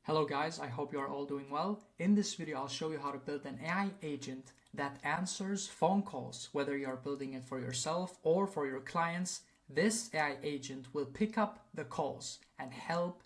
Hello guys, I hope you are all doing well. In this video, I'll show you how to build an AI agent that answers phone calls, whether you are building it for yourself or for your clients. This AI agent will pick up the calls and help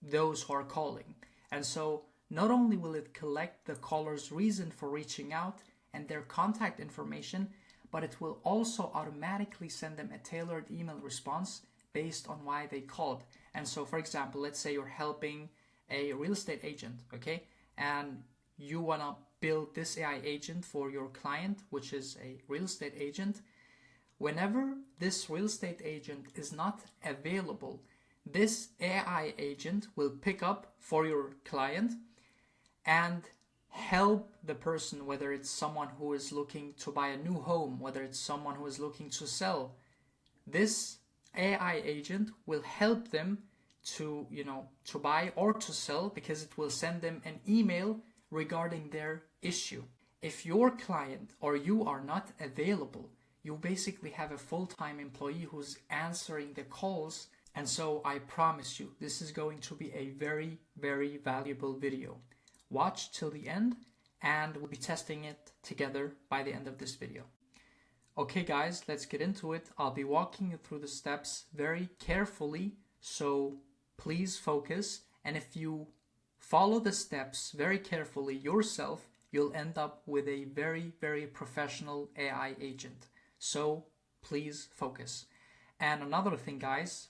those who are calling. And so not only will it collect the caller's reason for reaching out and their contact information, but it will also automatically send them a tailored email response based on why they called. And so, for example, let's say you're helping a real estate agent, okay? And you want to build this AI agent for your client, which is a real estate agent. Whenever this real estate agent is not available, this AI agent will pick up for your client and help the person, whether it's someone who is looking to buy a new home, whether it's someone who is looking to sell. This AI agent will help them to buy or to sell, because it will send them an email regarding their issue. If your client or you are not available, you basically have a full-time employee who's answering the calls. And so I promise you, this is going to be a very, very valuable video. Watch till the end and we'll be testing it together by the end of this video. Okay guys, let's get into it. I'll be walking you through the steps very carefully, so please focus. And if you follow the steps very carefully yourself, you'll end up with a very, very professional AI agent. So please focus. And another thing guys,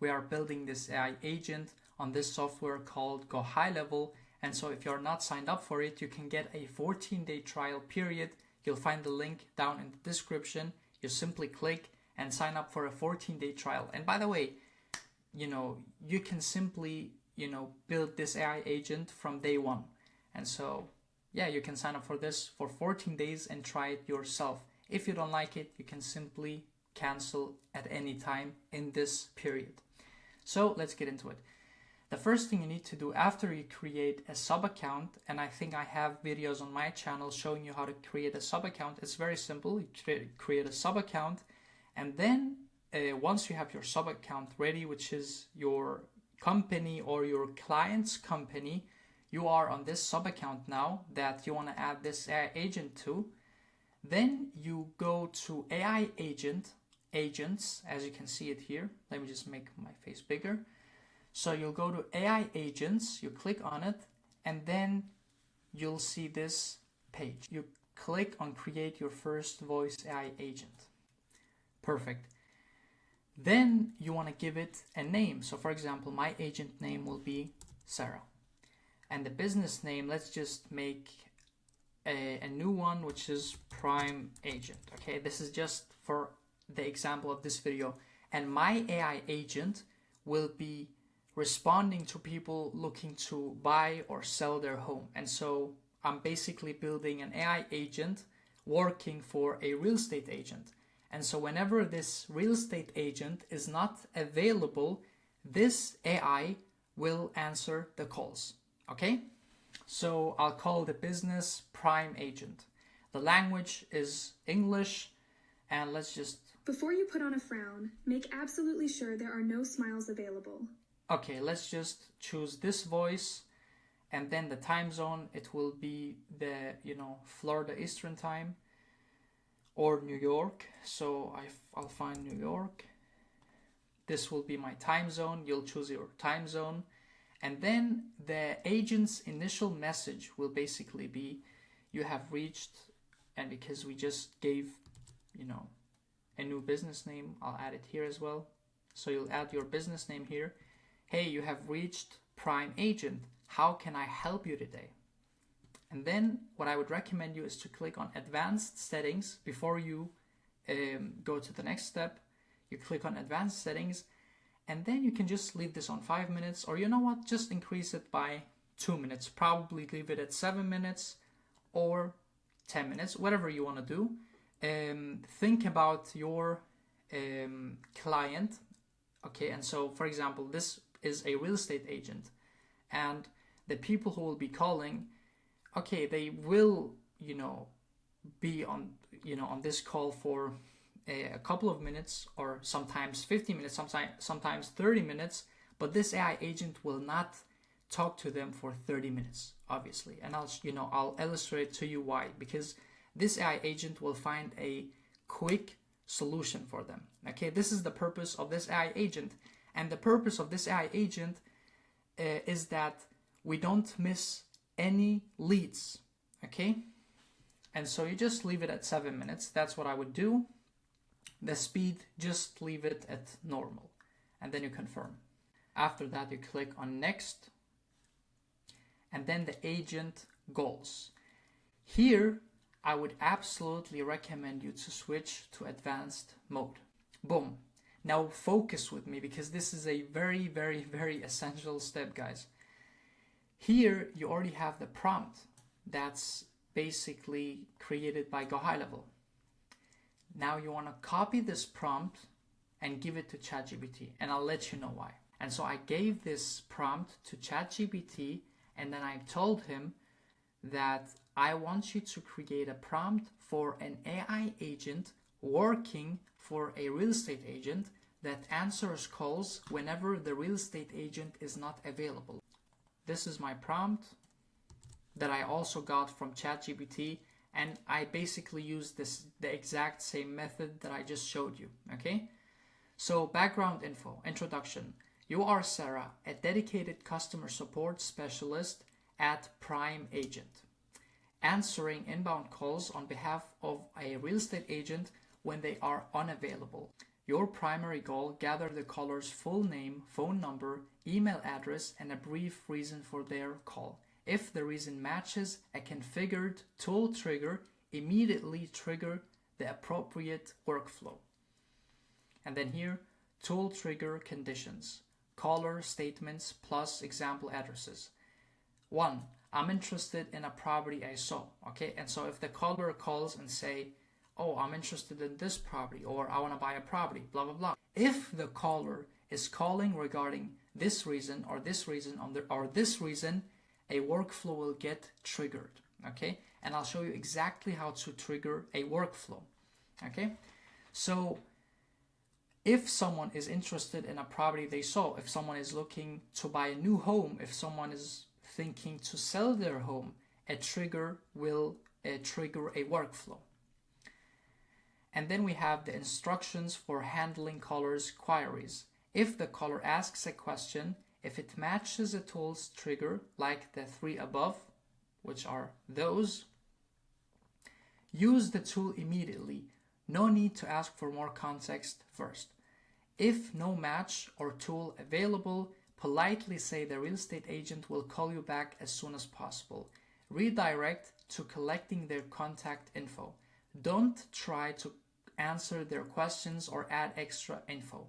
we are building this AI agent on this software called Go High Level. And so if you're not signed up for it, you can get a 14-day trial period. You'll find the link down in the description. You simply click and sign up for a 14-day trial. And by the way, you can simply, build this AI agent from day one. And so, yeah, you can sign up for this for 14 days and try it yourself. If you don't like it, you can simply cancel at any time in this period. So let's get into it. The first thing you need to do after you create a sub account, and I think I have videos on my channel showing you how to create a sub account. It's very simple. You create a sub account, and then once you have your sub account ready, which is your company or your client's company, you are on this sub account now that you want to add this AI agent to. Then you go to AI agents, as you can see it here. Let me just make my face bigger. So you'll go to AI agents, you click on it, and then you'll see this page. You click on create your first voice AI agent. Perfect. Then you want to give it a name. So for example, my agent name will be Sarah. And the business name, let's just make a new one, which is Prime Agent. Okay, this is just for the example of this video. And my AI agent will be responding to people looking to buy or sell their home. And so I'm basically building an AI agent working for a real estate agent. And so whenever this real estate agent is not available, this AI will answer the calls. Okay? So I'll call the business Prime Agent. The language is English, and let's just... Before you put on a frown, make absolutely sure there are no smiles available. Okay, let's just choose this voice, and then the time zone, it will be the, Florida Eastern Time or New York. So I'll find New York. This will be my time zone. You'll choose your time zone. And then the agent's initial message will basically be, you have reached, and because we just gave, a new business name, I'll add it here as well. So you'll add your business name here. Hey, you have reached Prime Agent. How can I help you today? And then what I would recommend you is to click on Advanced Settings before you go to the next step. You click on Advanced Settings, and then you can just leave this on 5 minutes, or just increase it by 2 minutes. Probably leave it at 7 minutes or 10 minutes, whatever you want to do. Think about your client. Okay, and so for example, this is a real estate agent, and the people who will be calling, okay, they will be on on this call for a couple of minutes, or sometimes 50 minutes, sometimes 30 minutes, but this AI agent will not talk to them for 30 minutes, obviously. And I'll illustrate to you why, because this AI agent will find a quick solution for them. Okay, this is the purpose of this AI agent. And the purpose of this AI agent is that we don't miss any leads. Okay, and so you just leave it at 7 minutes. That's what I would do. The speed, just leave it at normal, and then you confirm. After that, you click on next, and then the agent goals. Here, I would absolutely recommend you to switch to advanced mode. Boom. Now focus with me, because this is a very, very, very essential step, guys. Here, you already have the prompt that's basically created by Go High Level. Now you want to copy this prompt and give it to ChatGPT, and I'll let you know why. And so I gave this prompt to ChatGPT, and then I told him that I want you to create a prompt for an AI agent working for a real estate agent that answers calls whenever the real estate agent is not available. This is my prompt that I also got from ChatGPT, and I basically used the exact same method that I just showed you. Okay, so background info, introduction. You are Sarah, a dedicated customer support specialist at Prime Agent, answering inbound calls on behalf of a real estate agent when they are unavailable. Your primary goal: gather the caller's full name, phone number, email address, and a brief reason for their call. If the reason matches a configured tool trigger, immediately trigger the appropriate workflow. And then here, tool trigger conditions, caller statements plus example addresses. 1. I'm interested in a property I saw. Okay, and so if the caller calls and say, oh, I'm interested in this property, or I want to buy a property, blah, blah, blah. If the caller is calling regarding this reason or this reason or this reason, a workflow will get triggered. Okay, and I'll show you exactly how to trigger a workflow. Okay, so if someone is interested in a property they saw, if someone is looking to buy a new home, if someone is thinking to sell their home, a trigger will trigger a workflow. And then we have the instructions for handling callers' queries. If the caller asks a question, if it matches a tool's trigger, like the 3 above, which are those, use the tool immediately. No need to ask for more context first. If no match or tool available, politely say the real estate agent will call you back as soon as possible. Redirect to collecting their contact info. Don't try to answer their questions or add extra info.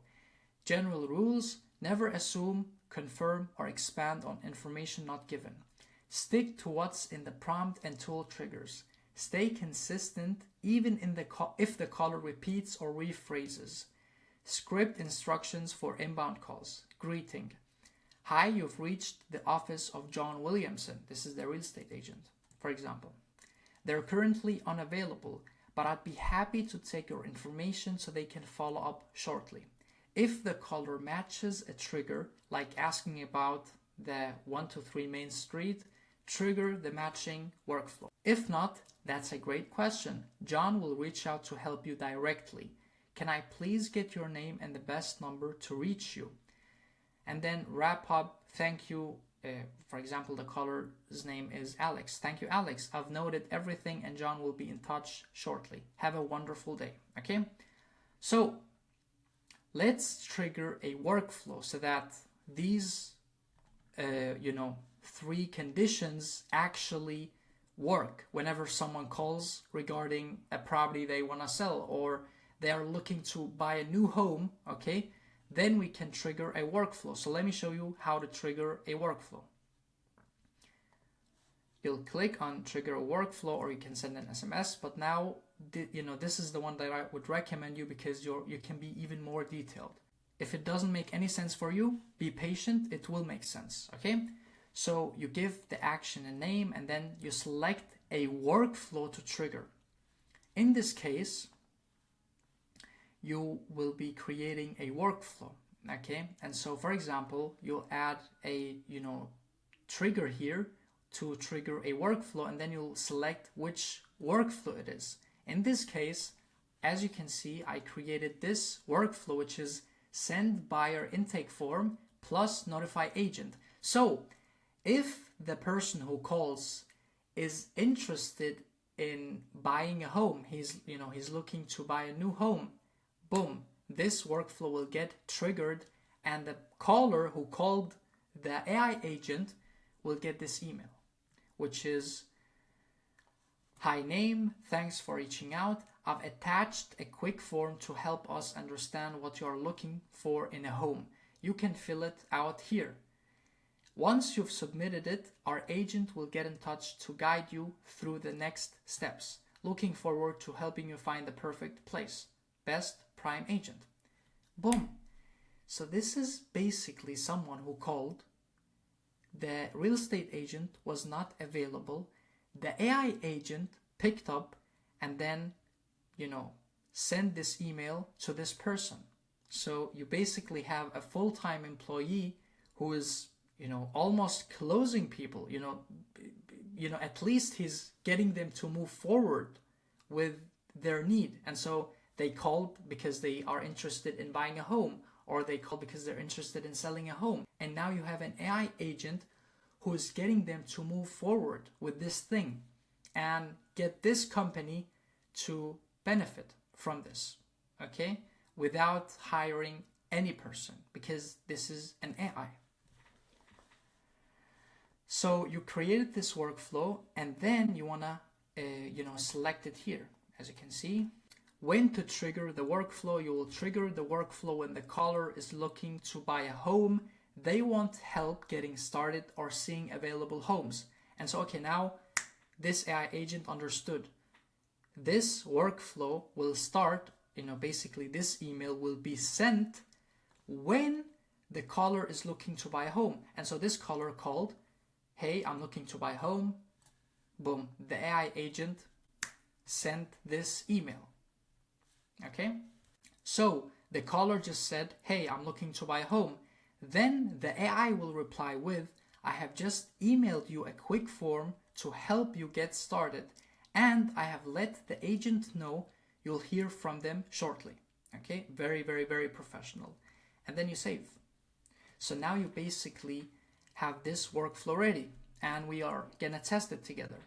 General rules: never assume, confirm, or expand on information not given. Stick to what's in the prompt and tool triggers. Stay consistent even if the caller repeats or rephrases. Script instructions for inbound calls. Greeting. Hi, you've reached the office of John Williamson. This is the real estate agent, for example. They're currently unavailable, but I'd be happy to take your information so they can follow up shortly. If the caller matches a trigger, like asking about the 123 Main Street, trigger the matching workflow. If not, that's a great question. John will reach out to help you directly. Can I please get your name and the best number to reach you? And then wrap up, thank you. For example, the caller's name is Alex. Thank you, Alex. I've noted everything and John will be in touch shortly. Have a wonderful day. Okay? So let's trigger a workflow so that these, 3 conditions actually work whenever someone calls regarding a property they want to sell, or they are looking to buy a new home. Okay? Then we can trigger a workflow. So let me show you how to trigger a workflow. You'll click on trigger a workflow, or you can send an SMS, but now this is the one that I would recommend you because you can be even more detailed. If it doesn't make any sense for you, be patient, it will make sense. Okay, so you give the action a name and then you select a workflow to trigger. In this case, you will be creating a workflow. Okay, and so for example, you'll add a trigger here to trigger a workflow, and then you'll select which workflow it is. In this case, as you can see, I created this workflow, which is send buyer intake form plus notify agent. So if the person who calls is interested in buying a home, he's looking to buy a new home, boom, this workflow will get triggered, and the caller who called the AI agent will get this email, which is, hi name, thanks for reaching out. I've attached a quick form to help us understand what you are looking for in a home. You can fill it out here. Once you've submitted it, our agent will get in touch to guide you through the next steps. Looking forward to helping you find the perfect place. Best Prime Agent. Boom. So this is basically someone who called. The real estate agent was not available. The AI agent picked up and then, send this email to this person. So you basically have a full-time employee who is, almost closing people, at least he's getting them to move forward with their need. And so they called because they are interested in buying a home, or they call because they're interested in selling a home. And now you have an AI agent who is getting them to move forward with this thing and get this company to benefit from this, okay? Without hiring any person, because this is an AI. So you created this workflow, and then you wanna, select it here. As you can see, when to trigger the workflow, you will trigger the workflow when the caller is looking to buy a home. They want help getting started or seeing available homes. And so, okay, now this AI agent understood. This workflow will start, basically this email will be sent when the caller is looking to buy a home. And so this caller called, hey, I'm looking to buy a home. Boom, the AI agent sent this email. Okay, so the caller just said, hey, I'm looking to buy a home. Then the AI will reply with, I have just emailed you a quick form to help you get started, and I have let the agent know you'll hear from them shortly. Okay, very, very, very professional. And then you save. So now you basically have this workflow ready, and we are gonna test it together.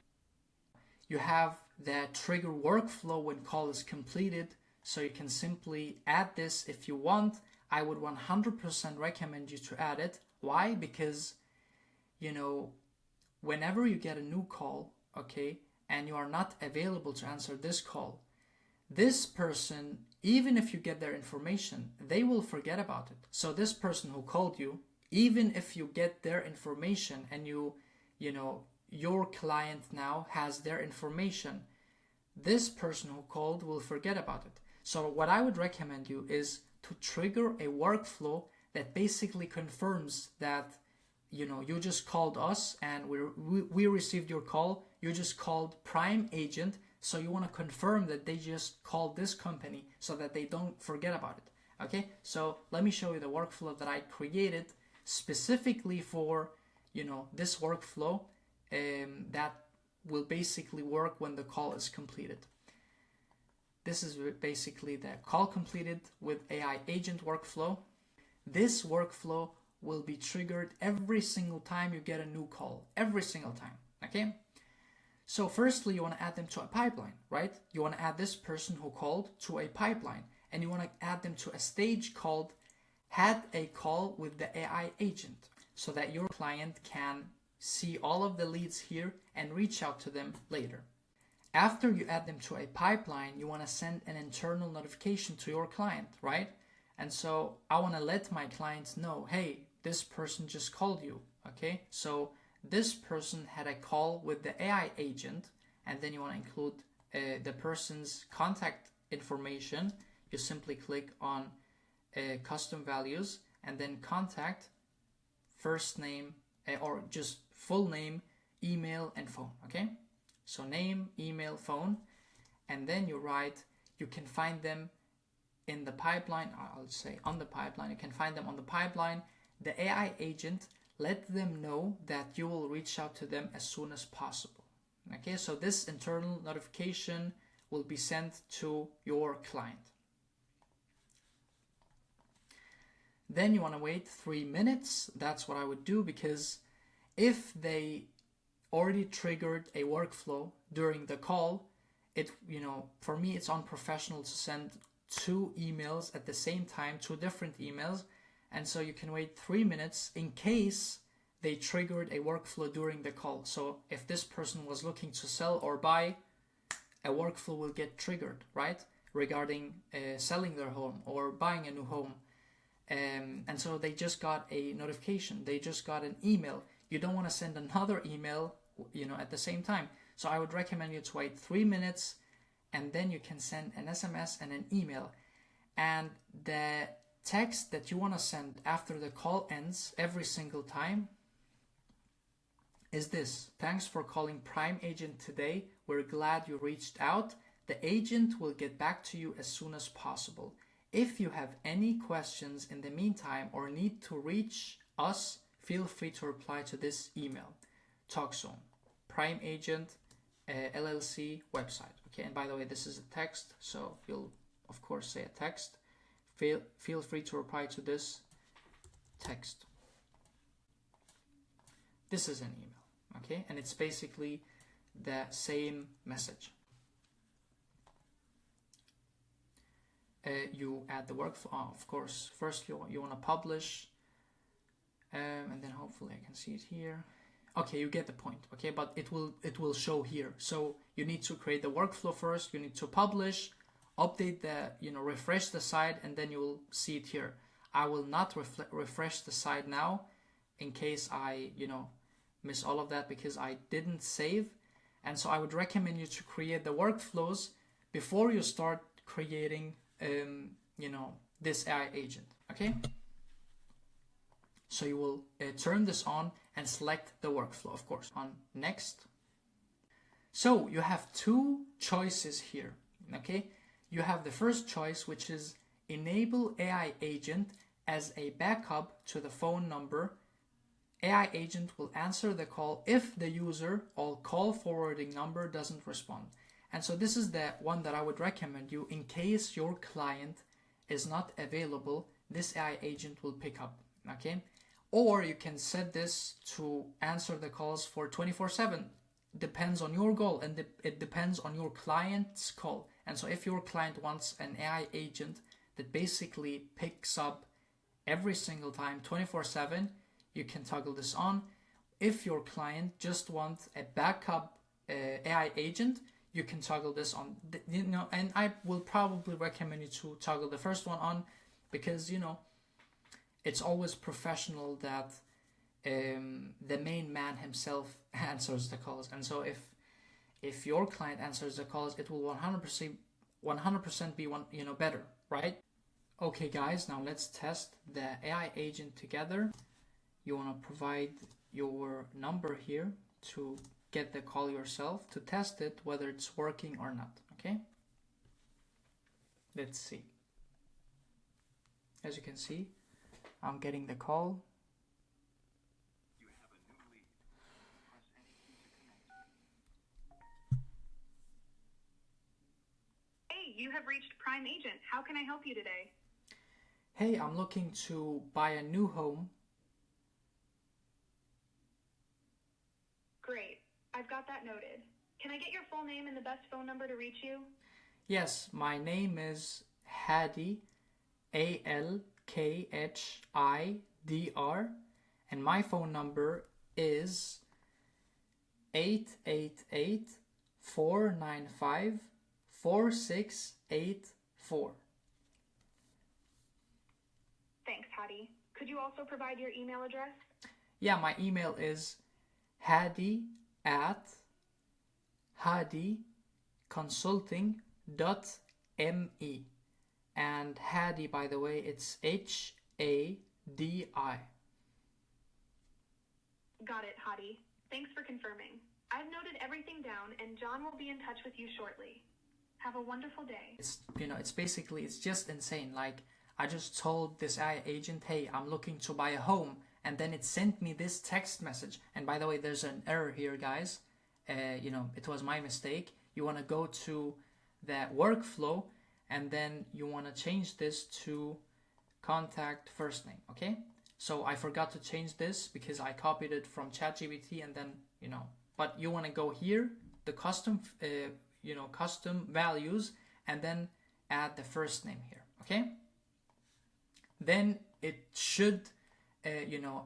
You have the trigger workflow when call is completed, so you can simply add this if you want. I would 100% recommend you to add it. Why? Because, whenever you get a new call, okay, and you are not available to answer this call, this person, even if you get their information, they will forget about it. So this person who called you, even if you get their information and your client now has their information, this person who called will forget about it. So what I would recommend you is to trigger a workflow that basically confirms that you just called us and we received your call. You just called Prime Agent, so you want to confirm that they just called this company so that they don't forget about it. Okay, so let me show you the workflow that I created specifically for this workflow that will basically work when the call is completed. This is basically the call completed with AI agent workflow. This workflow will be triggered every single time you get a new call, every single time, okay? So firstly, you want to add them to a pipeline, right? You want to add this person who called to a pipeline, and you want to add them to a stage called had a call with the AI agent, so that your client can see all of the leads here and reach out to them later. After you add them to a pipeline, you want to send an internal notification to your client, right? And so I want to let my clients know, hey, this person just called you, okay? So this person had a call with the AI agent, and then you want to include the person's contact information. You simply click on custom values and then contact, first name, or just full name, email, and phone, okay? So name, email, phone, and then you write, you can find them in the pipeline. I'll say on the pipeline. You can find them on the pipeline. The AI agent let them know that you will reach out to them as soon as possible. Okay, so this internal notification will be sent to your client. Then you want to wait 3 minutes. That's what I would do, because if they already triggered a workflow during the call, for me it's unprofessional to send 2 emails at the same time, 2 different emails. And so you can wait 3 minutes in case they triggered a workflow during the call. So if this person was looking to sell or buy, a workflow will get triggered, right? Regarding selling their home or buying a new home. And so they just got a notification. They just got an email. You don't want to send another email, at the same time. So I would recommend you to wait 3 minutes, and then you can send an SMS and an email. And the text that you want to send after the call ends every single time is this: thanks for calling Prime Agent today. We're glad you reached out. The agent will get back to you as soon as possible. If you have any questions in the meantime or need to reach us, feel free to reply to this email. TalkZone, Prime Agent LLC website. Okay, and by the way, this is a text, so you'll of course say a text. Feel free to reply to this text. This is an email, okay, and it's basically the same message. You add the workflow. Of course, first you want to publish, and then hopefully I can see it here. Okay, you get the point. Okay, but it will show here. So you need to create the workflow first. You need to publish, update refresh the site, and then you will see it here. I will not refresh the site now, in case I miss all of that, because I didn't save. And so I would recommend you to create the workflows before you start creating this AI agent. Okay, so you will turn this on and select the workflow, of course, on next. So you have 2 choices here. Okay, you have the first choice, which is enable AI agent as a backup to the phone number. AI agent will answer the call if the user or call forwarding number doesn't respond. And so this is the one that I would recommend you in case your client is not available. This AI agent will pick up, okay? Or you can set this to answer the calls for 24/7. Depends on your goal, and it depends on your client's call. And so if your client wants an AI agent that basically picks up every single time 24/7, you can toggle this on. If your client just wants a backup AI agent, you can toggle this on, and I will probably recommend you to toggle the first one on, because it's always professional that the main man himself answers the calls. And so if your client answers the calls, it will 100% be better, right? Okay guys, now let's test the AI agent together. You want to provide your number here to get the call yourself, to test it whether it's working or not. Okay, let's see. As you can see, I'm getting the call. You have a new lead. Press any key to connect. Hey, you have reached Prime Agent. How can I help you today? Hey, I'm looking to buy a new home. Great. I've got that noted. Can I get your full name and the best phone number to reach you? Yes, my name is Hadi, ALKHIDR, and my phone number is 888-495-4684. Thanks, Hadi. Could you also provide your email address? Yeah, my email is hadi@hadiconsulting.me. And Hadi, by the way, it's HADI. Got it, Hadi. Thanks for confirming. I've noted everything down, and John will be in touch with you shortly. Have a wonderful day. It's just insane. Like, I just told this AI agent, hey, I'm looking to buy a home, and then it sent me this text message. And by the way, there's an error here, guys. It was my mistake. You want to go to the workflow, and then you want to change this to contact first name, okay? So I forgot to change this because I copied it from ChatGPT, and then, but you want to go here, the custom, custom values, and then add the first name here, okay? Then it should,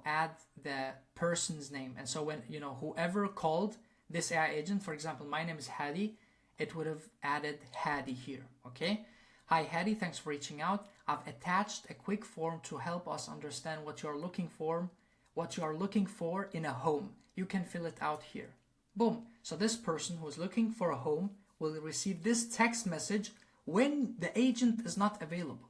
add the person's name. And so when, whoever called this AI agent, for example, my name is Hadi, it would have added Hadi here, okay? Hi Hadi, thanks for reaching out. I've attached a quick form to help us understand what you are looking for in a home. You can fill it out here. Boom. So this person who is looking for a home will receive this text message when the agent is not available.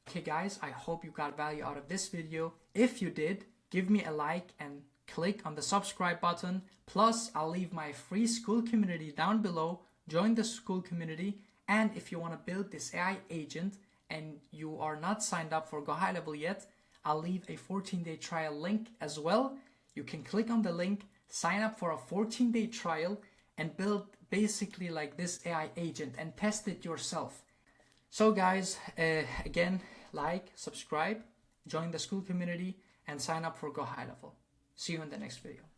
Okay guys, I hope you got value out of this video. If you did, give me a like and click on the subscribe button. Plus, I'll leave my free Skool community down below. Join the Skool community. And if you want to build this AI agent and you are not signed up for Go High Level yet, I'll leave a 14-day trial link as well. You can click on the link, sign up for a 14-day trial, and build basically like this AI agent and test it yourself. So guys, again, like, subscribe, join the Skool community, and sign up for Go High Level. See you in the next video.